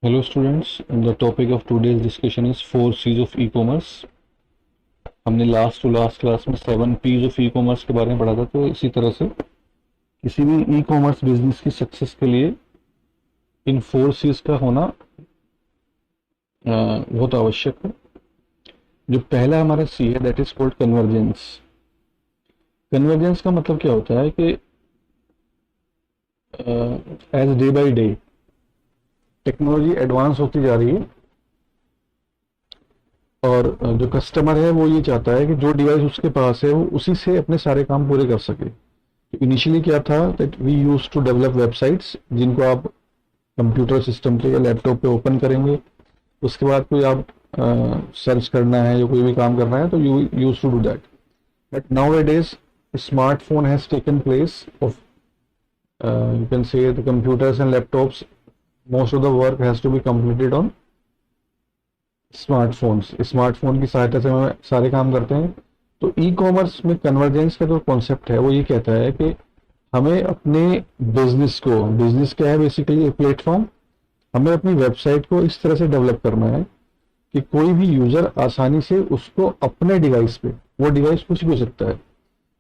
Hello students, the topic of today's discussion is 4 C's of e-commerce। हमने last to last class में 7 P's of e-commerce के बारे में पढ़ा था। तो इसी तरह से किसी भी ई-कॉमर्स बिजनेस की सक्सेस के लिए इन 4 C's का होना बहुत आवश्यक है। जो पहला हमारा सी है that is called convergence. Convergence का मतलब क्या होता है कि as day by day technology advance होती जा रही है और जो कस्टमर है वो ये चाहता है कि जो डिवाइस उसके पास है वो उसी से अपने सारे काम पूरे कर सके। इनिशियली क्या था that we use to develop websites जिनको आप कंप्यूटर सिस्टम पे या लैपटॉप पे ओपन करेंगे। उसके बाद कोई आप सर्च करना है या कोई भी काम करना है तो you use to do that. But nowadays smartphone has taken place of you can say the computers and laptops. Most of the work has to be completed on smartphones. Smartphone की सहायता से हम सारे काम करते हैं। तो e commerce में कन्वर्जेंस का जो कॉन्सेप्ट है वो ये कहता है कि हमें अपने बिजनेस को, बिजनेस क्या है बेसिकली एक प्लेटफॉर्म, हमें अपनी वेबसाइट को इस तरह से डेवलप करना है कि कोई भी यूजर आसानी से उसको अपने डिवाइस पे, वो डिवाइस कुछ भी हो सकता है,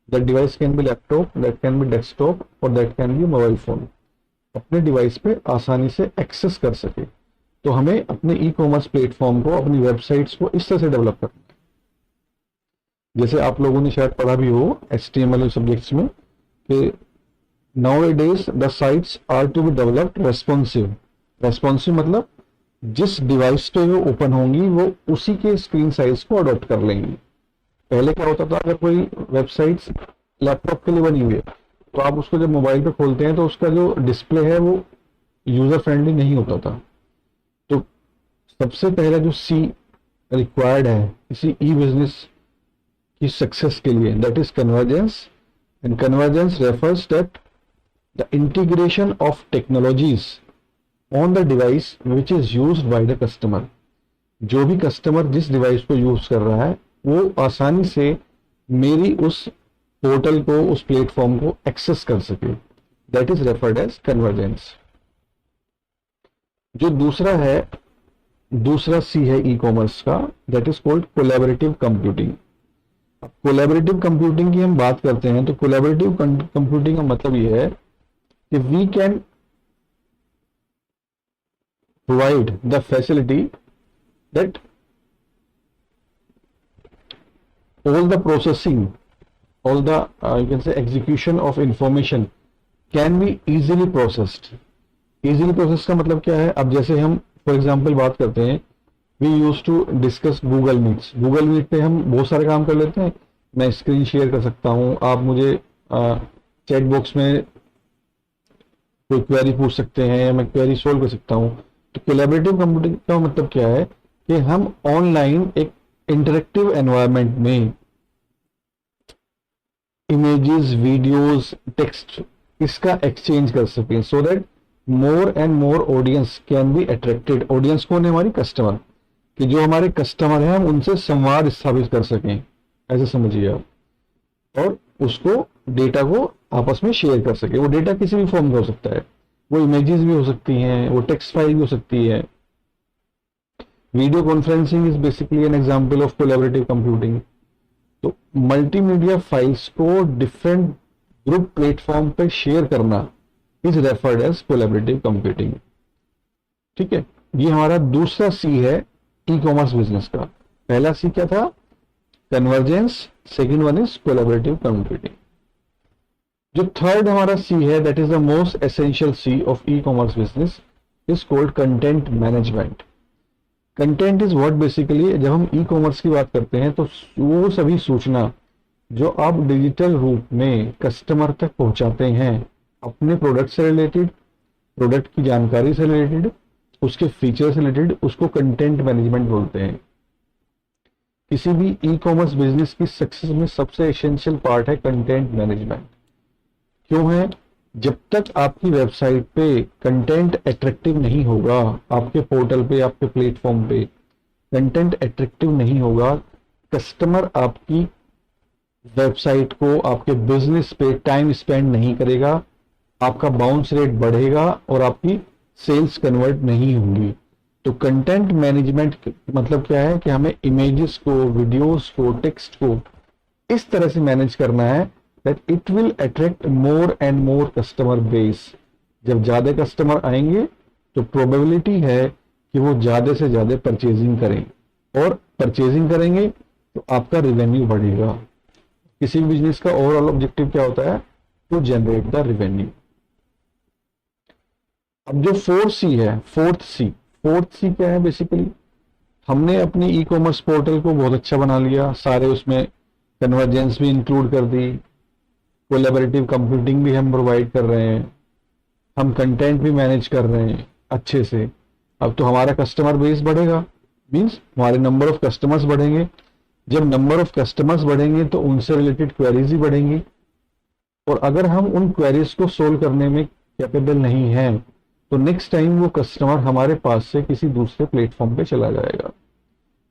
that device can be laptop, that can be desktop और that can be mobile phone, अपने डिवाइस पे आसानी से एक्सेस कर सके। तो हमें अपने ई कॉमर्स प्लेटफॉर्म को, अपनी वेबसाइट्स को इस तरह से डेवलप करना है। जैसे आप लोगों ने शायद पढ़ा भी हो HTML सब्जेक्ट्स में कि nowadays the sites are to be developed responsive. Responsive मतलब जिस डिवाइस पे वो ओपन होंगी वो उसी के स्क्रीन साइज को अडॉप्ट कर लेंगी। पहले क्या होता था, अगर कोई वेबसाइट्स लैपटॉप के लिए बनी हुई है तो आप उसको जब मोबाइल पे खोलते हैं तो उसका जो डिस्प्ले है वो यूजर फ्रेंडली नहीं होता था। तो सबसे पहला जो सी रिक्वायर्ड है किसी ई बिजनेस की सक्सेस के लिए that is convergence. And convergence refers that the integration of technologies on the device which is used by the customer. जो भी कस्टमर जिस डिवाइस को यूज कर रहा है वो आसानी से मेरी उस पोर्टल को, उस प्लेटफॉर्म को एक्सेस कर सके। That is referred as convergence. जो दूसरा सी है ई कॉमर्स का that is called collaborative computing. Collaborative computing की हम बात करते हैं तो कोलैबोरेटिव कंप्यूटिंग का मतलब ये है कि we can provide the facility that all the processing, all the you can say execution of information can be easily processed। easily processed का मतलब क्या है, अब जैसे हम फॉर एग्जांपल बात करते हैं, we used to discuss Google Meets. Google Meet पे हम बहुत सारे काम कर लेते हैं। मैं स्क्रीन शेयर कर सकता हूँ, आप मुझे चैट बॉक्स में कोई क्वेरी पूछ सकते हैं या मैं क्वेरी सोल्व कर सकता हूँ। तो कोलैबोरेटिव कंप्यूटिंग का मतलब क्या है कि हम ऑनलाइन एक इंटरेक्टिव एनवायरनमेंट में इमेजेस, वीडियोस, टेक्स्ट इसका एक्सचेंज कर सकें so that more and more audience can be attracted. Audience कौन है? हमारी कस्टमर। कि जो हमारे कस्टमर हैं हम उनसे संवाद स्थापित कर सकें, ऐसे समझिए आप, और उसको डेटा को आपस में शेयर कर सके। वो डेटा किसी भी फॉर्म का हो सकता है, वो इमेजेस भी हो सकती हैं, वो टेक्स्ट फाइल भी हो सकती है। Video conferencing is basically an example of collaborative computing. तो मल्टीमीडिया फाइल्स को डिफरेंट ग्रुप प्लेटफॉर्म पे शेयर करना is referred as collaborative computing. ठीक है, ये हमारा दूसरा सी है ई कॉमर्स बिजनेस का। पहला सी क्या था? Convergence. Second one is collaborative computing. जो थर्ड हमारा सी है that is the most essential C of E commerce business is called content management. Content is what basically, जब हम ई कॉमर्स की बात करते हैं तो वो सभी सूचना जो आप डिजिटल रूप में कस्टमर तक पहुंचाते हैं अपने प्रोडक्ट से रिलेटेड, प्रोडक्ट की जानकारी से रिलेटेड, उसके फीचर से रिलेटेड, उसको कंटेंट मैनेजमेंट बोलते हैं। किसी भी ई कॉमर्स बिजनेस की सक्सेस में सबसे एसेंशियल पार्ट है कंटेंट मैनेजमेंट। क्यों है? जब तक आपकी वेबसाइट पे कंटेंट अट्रैक्टिव नहीं होगा, आपके पोर्टल पे, आपके प्लेटफॉर्म पे कंटेंट अट्रैक्टिव नहीं होगा, कस्टमर आपकी वेबसाइट को, आपके बिजनेस पे टाइम स्पेंड नहीं करेगा, आपका बाउंस रेट बढ़ेगा और आपकी सेल्स कन्वर्ट नहीं होंगी। तो कंटेंट मैनेजमेंट मतलब क्या है कि हमें इमेजेस को, वीडियोस को, टेक्स्ट को इस तरह से मैनेज करना है that it will attract more and more customer base. जब ज्यादा कस्टमर आएंगे तो प्रोबेबिलिटी है कि वो ज्यादा से ज्यादा परचेजिंग करें, और परचेजिंग करेंगे तो आपका रेवेन्यू बढ़ेगा। किसी भी बिजनेस का ओवरऑल ऑब्जेक्टिव क्या होता है? To generate the revenue. अब जो फोर्थ सी क्या है? बेसिकली हमने अपनी ई कॉमर्स पोर्टल को बहुत अच्छा बना लिया, सारे उसमें कन्वर्जेंस भी इंक्लूड कर दी, कोलैबोरेटिव कंप्यूटिंग भी हम प्रोवाइड कर रहे हैं, हम कंटेंट भी मैनेज कर रहे हैं अच्छे से। अब तो हमारा कस्टमर बेस बढ़ेगा, मींस हमारे नंबर ऑफ कस्टमर्स बढ़ेंगे। जब नंबर ऑफ कस्टमर्स बढ़ेंगे तो उनसे रिलेटेड क्वेरीज ही बढ़ेंगी, और अगर हम उन क्वेरीज को सोल्व करने में कैपेबल नहीं हैं तो नेक्स्ट टाइम वो कस्टमर हमारे पास से किसी दूसरे प्लेटफॉर्म पे चला जाएगा।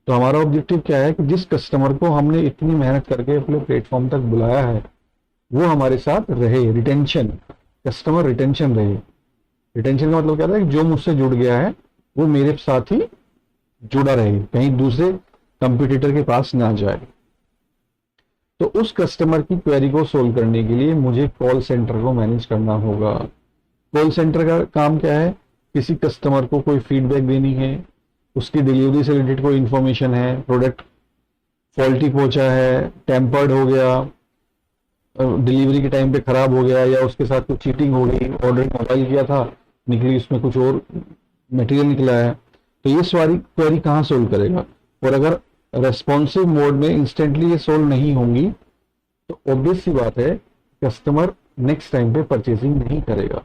तो हमारा ऑब्जेक्टिव क्या है कि जिस कस्टमर को हमने इतनी मेहनत करके अपने प्लेटफॉर्म तक बुलाया है वो हमारे साथ रहे, रिटेंशन, कस्टमर रिटेंशन रहे। रिटेंशन का मतलब क्या था कि जो मुझसे जुड़ गया है वो मेरे साथ ही जुड़ा रहे, कहीं दूसरे कंपटीटर के पास ना जाए। तो उस कस्टमर की क्वेरी को सोल्व करने के लिए मुझे कॉल सेंटर को मैनेज करना होगा। कॉल सेंटर का काम क्या है? किसी कस्टमर को कोई फीडबैक देनी है, उसकी डिलीवरी से रिलेटेड कोई इंफॉर्मेशन है, प्रोडक्ट फॉल्टी पहुंचा है, टेम्पर्ड हो गया, डिलीवरी के टाइम पे खराब हो गया, या उसके साथ कुछ चीटिंग हो गई, ऑर्डर मोबाइल किया था निकली उसमें कुछ और मटेरियल निकला है, तो ये सारी क्वेरी कहाँ सोल्व करेगा? और अगर रेस्पॉन्सिव मोड में इंस्टेंटली ये सोल्व नहीं होंगी तो ऑब्वियस सी बात है कस्टमर नेक्स्ट टाइम पे परचेसिंग नहीं करेगा।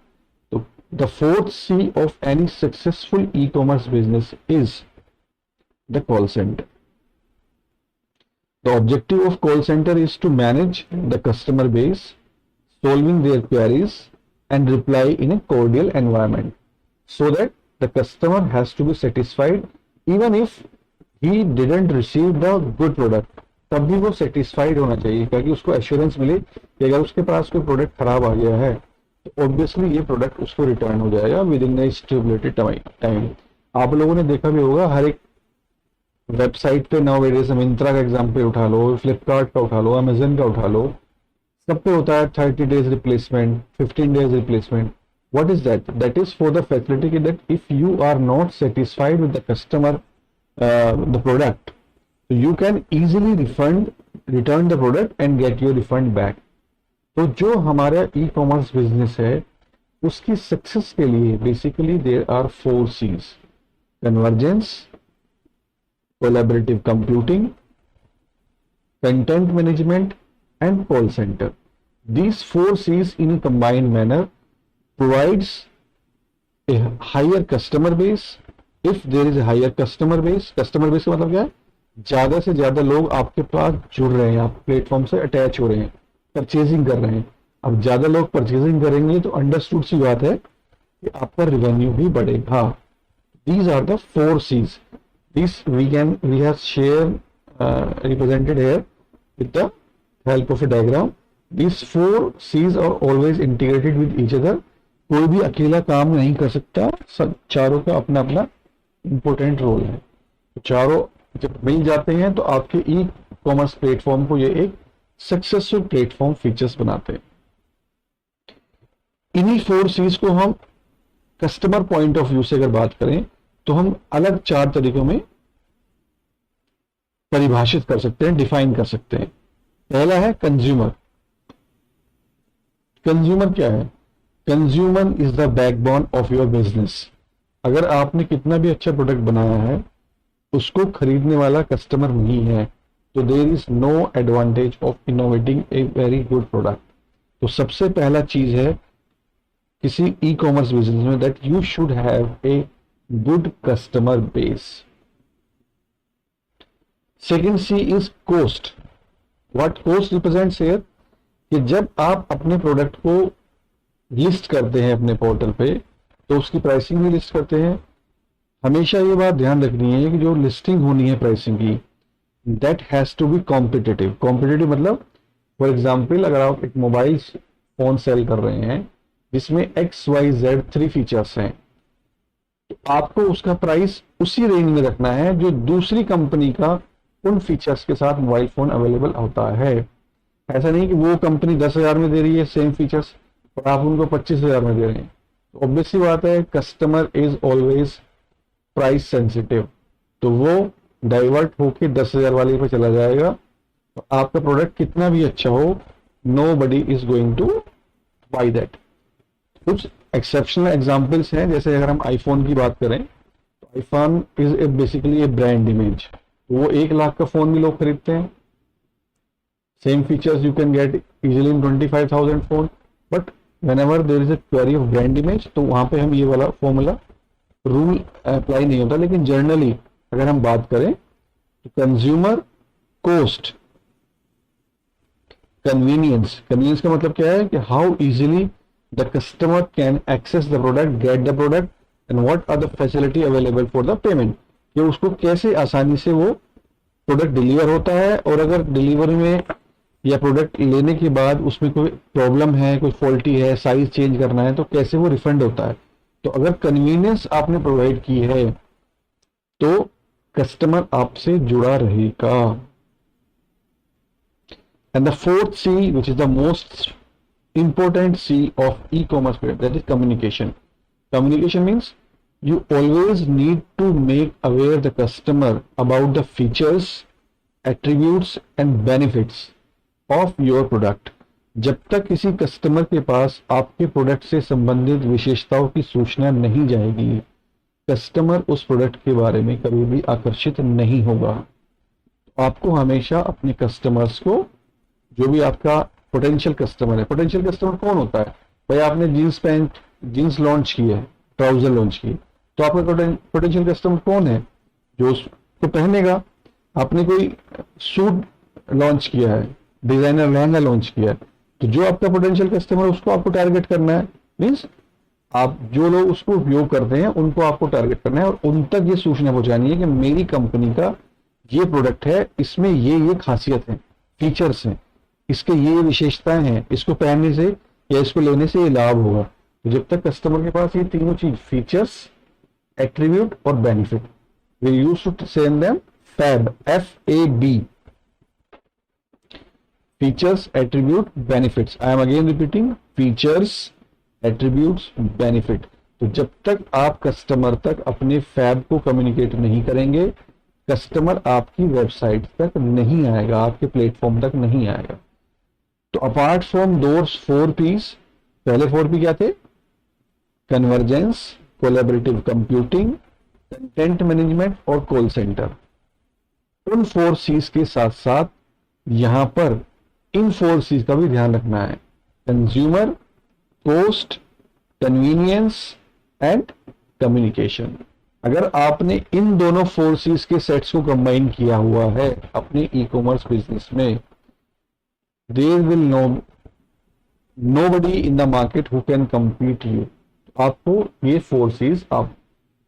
तो the fourth C of any successful E commerce business is the call centre. The objective of call center is to manage the customer base, solving their queries and reply in a cordial environment so that the customer has to be satisfied even if he didn't receive the good product। तब भी वो satisfied होना चाहिए, ताकि उसको assurance मिले कि अगर उसके पास कोई प्रोडक्ट खराब आ गया है तो ऑब्वियसली ये प्रोडक्ट उसको रिटर्न हो जाएगा with in the stipulated time. आप लोगों ने देखा भी होगा, हर एक वेबसाइट पे नाउ वेडेज, मिंत्रा का एग्जांपल उठा लो, फ्लिपकार्ट का उठा लो, अमेजन का उठा लो, सब पे होता है 30 days replacement, 15 days replacement. What is that? That is for the facility that if you are not satisfied with the customer the product you can easily return the product and get your refund back. तो जो हमारा ई commerce business है उसकी success के लिए basically there are 4 C's: convergence, collaborative computing, content management and call center. These 4 C's in a combined manner provides a higher customer base. If there is a higher customer base का मतलब क्या है? ज्यादा से ज्यादा लोग आपके पास जुड़ रहे हैं, आप प्लेटफॉर्म से अटैच हो रहे हैं, परचेजिंग कर रहे हैं। अब ज्यादा लोग परचेजिंग करेंगे तो अंडरस्टूड सी बात है कि आपका रेवेन्यू भी बढ़ेगा। These are the 4 C's. This we have represented here with the help of a diagram. These 4 C's are always integrated with each other. कोई भी अकेला काम नहीं कर सकता, सब चारों का अपना अपना इम्पोर्टेंट रोल है। तो चारों जब मिल जाते हैं तो आपके ई कॉमर्स प्लेटफॉर्म को ये एक सक्सेसफुल प्लेटफॉर्म फीचर्स बनाते हैं। इन्हीं 4 C's को हम कस्टमर पॉइंट ऑफ व्यू से अगर बात करें तो हम अलग 4 तरीकों में परिभाषित कर सकते हैं, डिफाइन कर सकते हैं। पहला है कंज्यूमर। कंज्यूमर क्या है? Consumer is the backbone of your business. अगर आपने कितना भी अच्छा प्रोडक्ट बनाया है उसको खरीदने वाला कस्टमर नहीं है तो there is no advantage of innovating a very good product. तो सबसे पहला चीज है किसी ई कॉमर्स बिजनेस में that you should have a good customer base. Second C is cost. What cost represents here कि जब आप अपने प्रोडक्ट को लिस्ट करते हैं अपने पोर्टल पे तो उसकी प्राइसिंग भी लिस्ट करते हैं। हमेशा ये बात ध्यान रखनी है कि जो लिस्टिंग होनी है प्राइसिंग की that has to be competitive. Competitive मतलब फॉर एग्जाम्पल अगर आप एक मोबाइल फोन सेल कर रहे हैं जिसमें XYZ 3 फीचर्स हैं तो आपको उसका प्राइस उसी रेंज में रखना है जो दूसरी कंपनी का उन फीचर्स के साथ मोबाइल फोन अवेलेबल होता है। ऐसा नहीं कि वो कंपनी 10,000 में दे रही है सेम फीचर्स और आप उनको 25,000 में दे रहे हैं। तो ऑब्वियस सी बात है, customer is always price sensitive, तो वो डाइवर्ट होके 10,000 वाले पे चला जाएगा। तो आपका प्रोडक्ट कितना भी अच्छा हो, nobody is going to buy that. कुछ एक्सेप्शनल एग्जांपल्स हैं, जैसे अगर हम आईफोन की बात करें तो iPhone is a basically a brand image, वो 1 लाख का फोन भी लोग खरीदते हैं। Same features you can get easily in 25,000 phone, but whenever there is a query of brand image, तो वहां पे हम ये वाला फॉर्मूला रूल अप्लाई नहीं होता। लेकिन जनरली अगर हम बात करें तो कंज्यूमर कॉस्ट, कन्वीनियंस, कन्वीनियंस का मतलब क्या है कि how easily the customer can access the product, get the product and what are the facility available for the payment, कि उसको कैसे आसानी से वो प्रोडक्ट डिलीवर होता है, और अगर डिलीवरी में या प्रोडक्ट लेने के बाद उसमें कोई प्रॉब्लम है, कोई फॉल्टी है, साइज चेंज करना है, तो कैसे वो रिफंड होता है। तो अगर कन्वीनियंस आपने प्रोवाइड की है तो कस्टमर आपसे जुड़ा रहेगा। And the fourth C which is the most important C of e-commerce product, that is communication. Communication means you always need to make aware the customer about the features, attributes and benefits of your product. जब तक किसी customer के पास आपके product से संबंधित विशेषताओं की सूचना नहीं जाएगी, कस्टमर उस प्रोडक्ट के बारे में कभी भी आकर्षित नहीं होगा। आपको हमेशा अपने कस्टमर्स को, जो भी आपका पोटेंशियल कस्टमर है, पोटेंशियल कस्टमर कौन होता है भाई, आपने जीन्स पैंट, जीन्स लॉन्च की है, ट्राउजर लॉन्च की, तो आपका पोटेंशियल कस्टमर कौन है, जो उसको पहनेगा। आपने कोई सूट लॉन्च किया है, डिजाइनर लहंगा लॉन्च किया है, तो जो आपका पोटेंशियल कस्टमर, उसको आपको टारगेट करना है। मीन्स आप जो लोग उसको उपयोग करते हैं उनको आपको टारगेट करना है और उन तक ये सूचना पहुंचानी है कि मेरी कंपनी का ये प्रोडक्ट है, इसमें ये खासियत है, फीचर्स हैं, इसके ये विशेषताएं हैं, इसको पहनने से या इसको लेने से ये लाभ होगा। तो जब तक कस्टमर के पास ये तीनों चीज, फीचर्स, एट्रीब्यूट और benefit, we used to send them FAB, FAB, features, attribute, benefits. I am again repeating, features, attributes, benefit. तो जब तक आप कस्टमर तक अपने फैब को कम्युनिकेट नहीं करेंगे, कस्टमर आपकी वेबसाइट तक नहीं आएगा, आपके प्लेटफॉर्म तक नहीं आएगा। तो अपार्ट फ्रॉम दोस 4 P's, पहले 4 P क्या थे? Convergence, collaborative computing, content management और कॉल सेंटर। उन 4 C's के साथ साथ यहां पर इन 4 C's का भी ध्यान रखना है, consumer, cost, convenience and communication. अगर आपने इन दोनों 4 C's के सेट्स को कंबाइन किया हुआ है अपने ई-कॉमर्स बिजनेस में, there will nobody in the market who can compete you। आपको ये 4 C's आप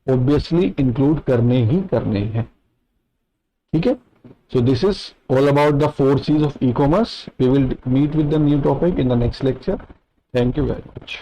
ऑब्वियसली इंक्लूड करने ही करने हैं। ठीक है, so this is all about the 4 C's of e-commerce। We will meet with the new topic in the next lecture। Thank you very much।